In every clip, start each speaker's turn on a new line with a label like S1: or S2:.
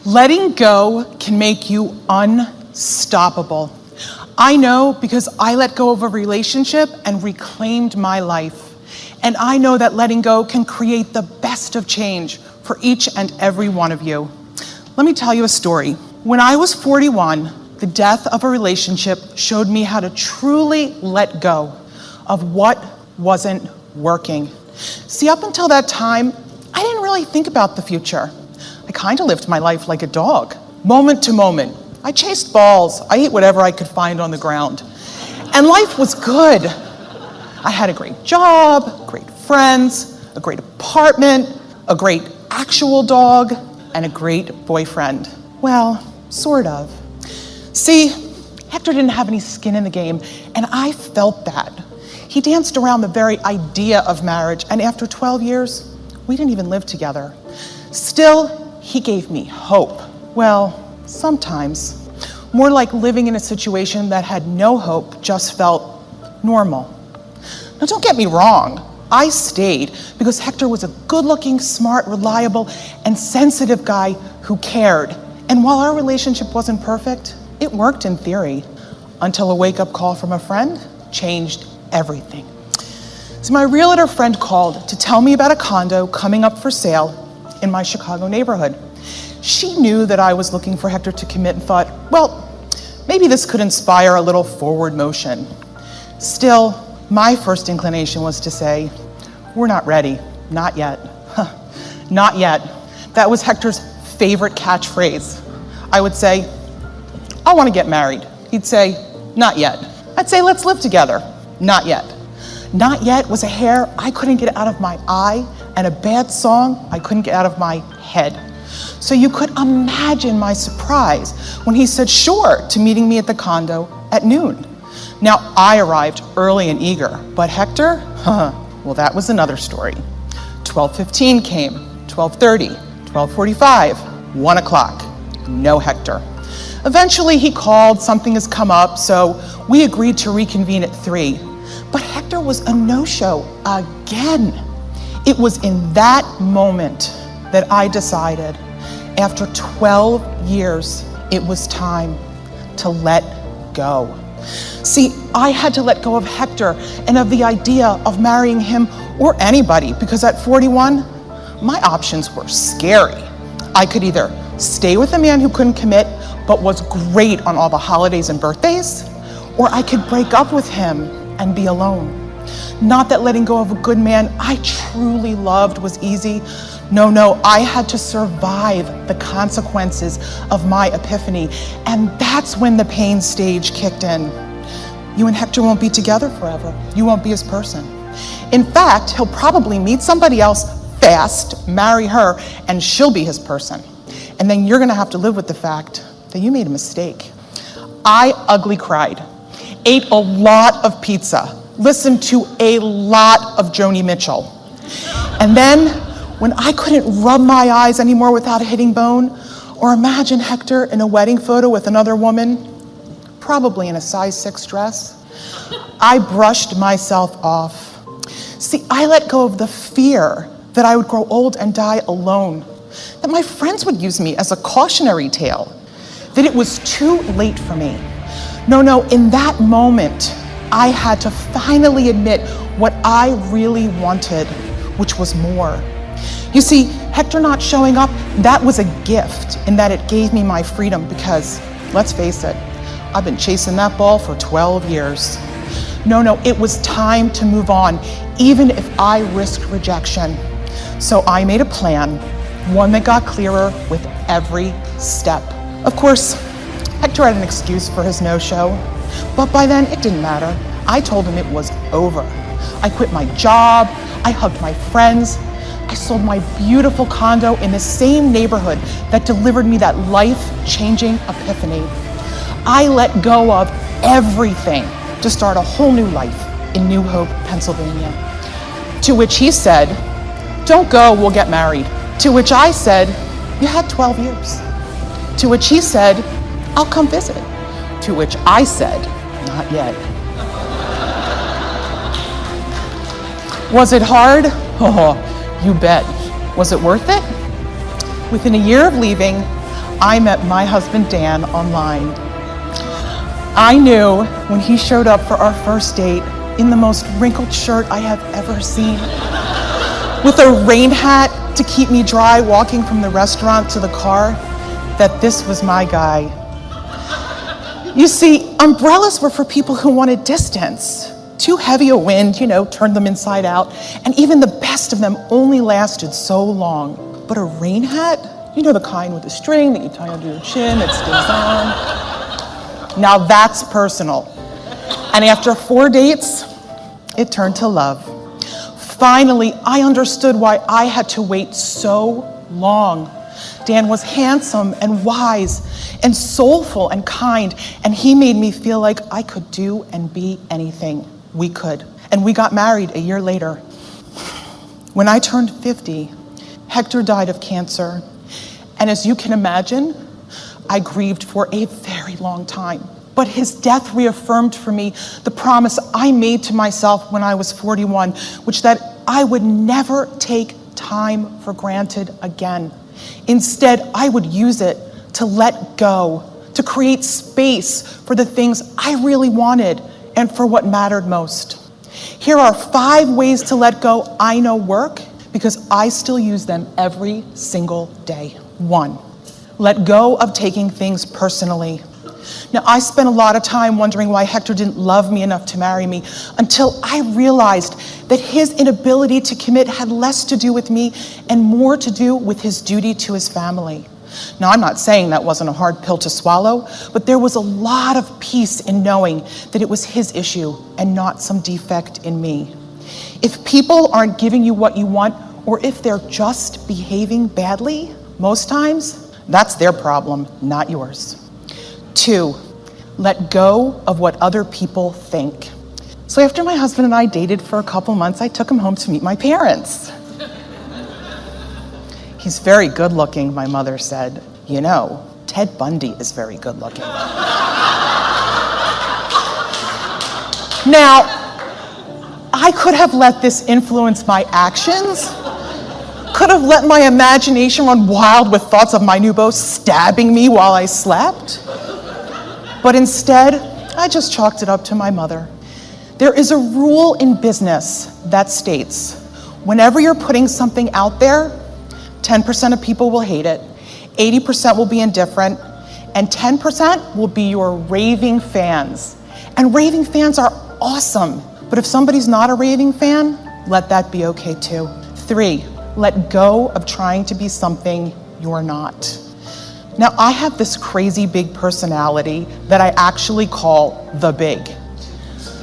S1: Letting go can make you unstoppable. I know because I let go of a relationship and reclaimed my life. And I know that letting go can create the best of change for each and every one of you. Let me tell you a story. When I was 41, the death of a relationship showed me how to truly let go of what wasn't working. See, up until that time, I didn't really think about the future. I kind of lived my life like a dog, moment to moment. I chased balls. I ate whatever I could find on the ground. And life was good. I had a great job, great friends, a great apartment, a great actual dog, and a great boyfriend. Well, sort of. See, Hector didn't have any skin in the game, and I felt that. He danced around the very idea of marriage, and after 12 years, we didn't even live together. Still, he gave me hope. Well, sometimes. More like living in a situation that had no hope just felt normal. Now, don't get me wrong. I stayed because Hector was a good-looking, smart, reliable, and sensitive guy who cared. And while our relationship wasn't perfect, it worked in theory, until a wake-up call from a friend changed everything. So my realtor friend called to tell me about a condo coming up for sale in my Chicago neighborhood. She knew that I was looking for Hector to commit and thought, well, maybe this could inspire a little forward motion. Still, my first inclination was to say, we're not ready, not yet. Not yet. That was Hector's favorite catchphrase. I would say, I want to get married. He'd say, not yet. I'd say, let's live together. Not yet. Not yet was a hair I couldn't get out of my eye and a bad song I couldn't get out of my head. So you could imagine my surprise when he said sure to meeting me at the condo at noon. Now, I arrived early and eager, but Hector, well, that was another story. 12:15 came, 12:30, 12:45, 1 o'clock. No Hector. Eventually he called, something has come up, so we agreed to reconvene at 3. But Hector was a no-show again. It was in that moment that I decided, after 12 years, it was time to let go. See, I had to let go of Hector and of the idea of marrying him or anybody, because at 41, my options were scary. I could either stay with a man who couldn't commit but was great on all the holidays and birthdays, or I could break up with him and be alone. Not that letting go of a good man I truly loved was easy. No, I had to survive the consequences of my epiphany, and that's when the pain stage kicked in. You and Hector won't be together forever. You won't be his person. In fact, he'll probably meet somebody else fast, marry her, and she'll be his person. And then you're gonna have to live with the fact that you made a mistake. I ugly cried, ate a lot of pizza, listened to a lot of Joni Mitchell. And then, when I couldn't rub my eyes anymore without hitting bone, or imagine Hector in a wedding photo with another woman, probably in a size 6 dress, I brushed myself off. See, I let go of the fear that I would grow old and die alone, that my friends would use me as a cautionary tale, that it was too late for me. No, in that moment, I had to finally admit what I really wanted, which was more. You see, Hector not showing up, that was a gift in that it gave me my freedom because, let's face it, I've been chasing that ball for 12 years. No, it was time to move on, even if I risked rejection. So I made a plan, one that got clearer with every step. Of course, Hector had an excuse for his no-show, but by then it didn't matter. I told him it was over. I quit my job, I hugged my friends, I sold my beautiful condo in the same neighborhood that delivered me that life-changing epiphany. I let go of everything to start a whole new life in New Hope, Pennsylvania. To which he said, don't go, we'll get married. To which I said, you had 12 years. To which he said, I'll come visit. To which I said, not yet. Was it hard? Oh, you bet. Was it worth it? Within a year of leaving, I met my husband Dan online. I knew when he showed up for our first date in the most wrinkled shirt I have ever seen, with a rain hat to keep me dry walking from the restaurant to the car, that this was my guy. You see, umbrellas were for people who wanted distance. Too heavy a wind, turned them inside out, and even the best of them only lasted so long. But a rain hat, the kind with a string that you tie under your chin, it stays on. Now that's personal. And after 4 dates, it turned to love. Finally, I understood why I had to wait so long. Dan was handsome and wise and soulful and kind, and he made me feel like I could do and be anything. We could. And we got married a year later. When I turned 50, Hector died of cancer. And as you can imagine, I grieved for a very long time. But his death reaffirmed for me the promise I made to myself when I was 41, which that I would never take time for granted again. Instead, I would use it to let go, to create space for the things I really wanted and for what mattered most. Here are 5 ways to let go I know work because I still use them every single day. 1, let go of taking things personally. Now, I spent a lot of time wondering why Hector didn't love me enough to marry me until I realized that his inability to commit had less to do with me and more to do with his duty to his family. Now, I'm not saying that wasn't a hard pill to swallow, but there was a lot of peace in knowing that it was his issue and not some defect in me. If people aren't giving you what you want, or if they're just behaving badly, most times, that's their problem, not yours. 2, let go of what other people think. So after my husband and I dated for a couple months, I took him home to meet my parents. He's very good looking, my mother said. Ted Bundy is very good looking. Now, I could have let this influence my actions, could have let my imagination run wild with thoughts of my new beau stabbing me while I slept. But instead, I just chalked it up to my mother. There is a rule in business that states, whenever you're putting something out there, 10% of people will hate it, 80% will be indifferent, and 10% will be your raving fans. And raving fans are awesome, but if somebody's not a raving fan, let that be okay too. 3, let go of trying to be something you're not. Now, I have this crazy big personality that I actually call the big.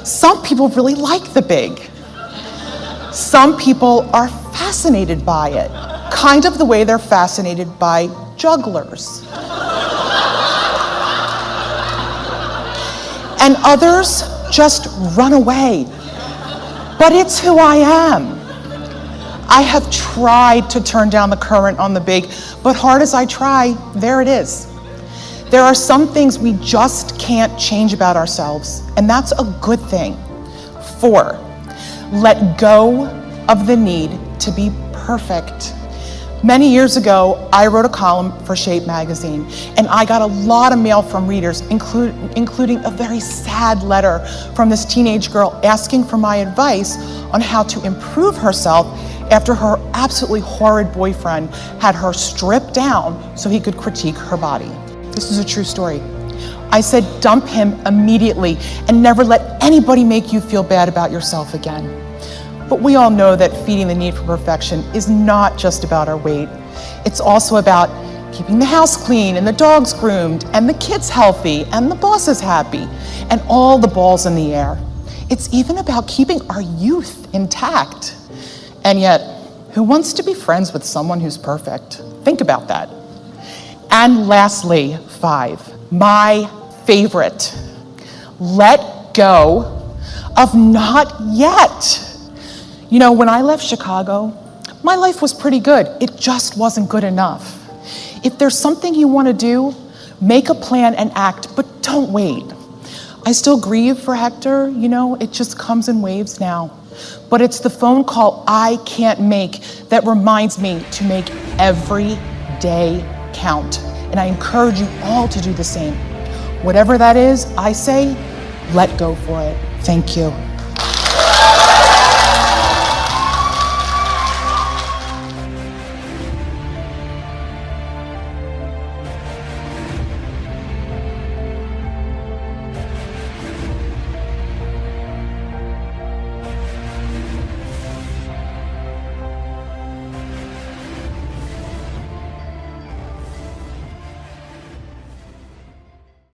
S1: Some people really like the big. Some people are fascinated by it, kind of the way they're fascinated by jugglers. And others just run away. But it's who I am. I have tried to turn down the current on the big, but hard as I try, there it is. There are some things we just can't change about ourselves, and that's a good thing. 4, let go of the need to be perfect. Many years ago, I wrote a column for Shape magazine, and I got a lot of mail from readers, including a very sad letter from this teenage girl asking for my advice on how to improve herself after her absolutely horrid boyfriend had her stripped down so he could critique her body. This is a true story. I said, dump him immediately and never let anybody make you feel bad about yourself again. But we all know that feeding the need for perfection is not just about our weight. It's also about keeping the house clean and the dogs groomed and the kids healthy and the bosses happy and all the balls in the air. It's even about keeping our youth intact. And yet, who wants to be friends with someone who's perfect? Think about that. And lastly, 5, my favorite. Let go of not yet. When I left Chicago, my life was pretty good. It just wasn't good enough. If there's something you want to do, make a plan and act, but don't wait. I still grieve for Hector, it just comes in waves now. But it's the phone call I can't make that reminds me to make every day count. and I encourage you all to do the same. Whatever that is, I say, let go for it. Thank you.